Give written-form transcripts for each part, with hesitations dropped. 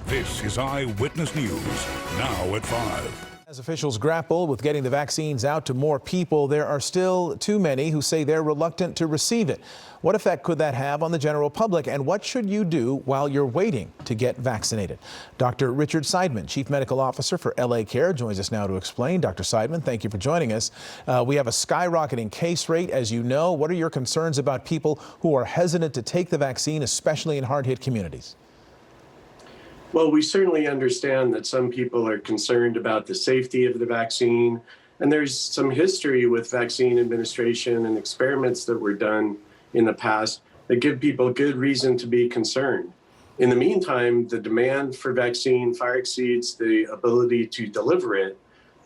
This is Eyewitness News, now at 5. As officials grapple with getting the vaccines out to more people, there are still too many who say they're reluctant to receive it. What effect could that have on the general public, and what should you do while you're waiting to get vaccinated? Dr. Richard Seidman, Chief Medical Officer for LA Care, joins us now to explain. Dr. Seidman, thank you for joining us. We have a skyrocketing case rate, as you know. What are your concerns about people who are hesitant to take the vaccine, especially in hard-hit communities? Well, we certainly understand that some people are concerned about the safety of the vaccine, and there's some history with vaccine administration and experiments that were done in the past that give people good reason to be concerned. In the meantime, the demand for vaccine far exceeds the ability to deliver it.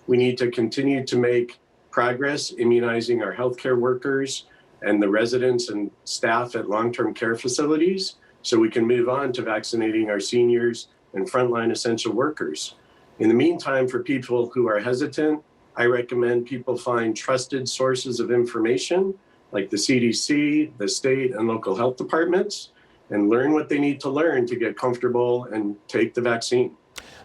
We need to continue to make progress immunizing our healthcare workers and the residents and staff at long-term care facilities so we can move on to vaccinating our seniors and frontline essential workers. In the meantime, for people who are hesitant, I recommend people find trusted sources of information like the CDC, the state and local health departments, and learn what they need to learn to get comfortable and take the vaccine.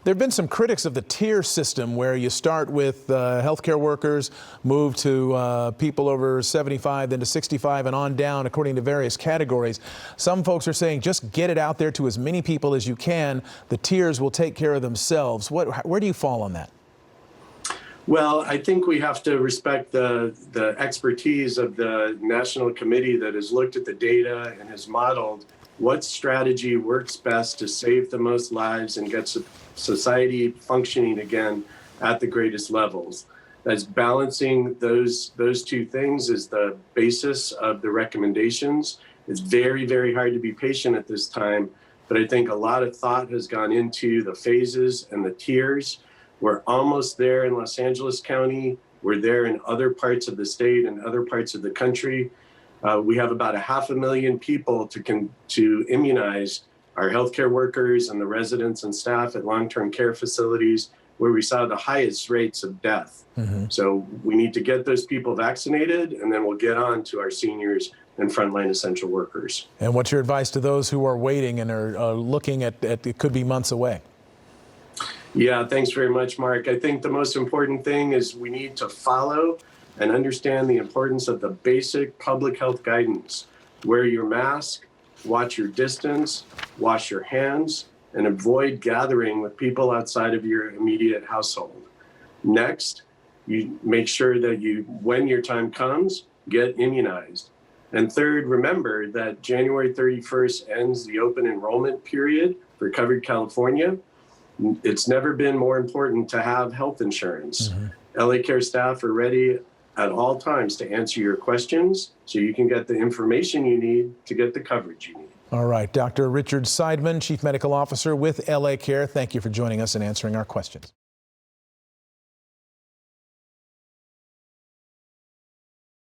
There have been some critics of the tier system where you start with healthcare workers, move to people over 75, then to 65 and on down according to various categories. Some folks are saying just get it out there to as many people as you can. The tiers will take care of themselves. Where do you fall on that? Well, I think we have to respect the expertise of the national committee that has looked at the data and has modeled what strategy works best to save the most lives and get society functioning again at the greatest levels. That's balancing those two things is the basis of the recommendations. It's very, very hard to be patient at this time, but I think a lot of thought has gone into the phases and the tiers. We're almost there in Los Angeles County. We're there in other parts of the state and other parts of the country. We have about 500,000 people to immunize our healthcare workers and the residents and staff at long-term care facilities where we saw the highest rates of death. So we need to get those people vaccinated, and then we'll get on to our seniors and frontline essential workers. And what's your advice to those who are waiting and are looking at it could be months away? Yeah, thanks very much, Mark. I think the most important thing is we need to follow and understand the importance of the basic public health guidance. Wear your mask, watch your distance, wash your hands, and avoid gathering with people outside of your immediate household. Next, you make sure that when your time comes, get immunized. And third, remember that January 31st ends the open enrollment period for Covered California. It's never been more important to have health insurance. LA Care staff are ready at all times to answer your questions so you can get the information you need to get the coverage you need. All right, Dr. Richard Seidman, Chief Medical Officer with LA Care, thank you for joining us and answering our questions.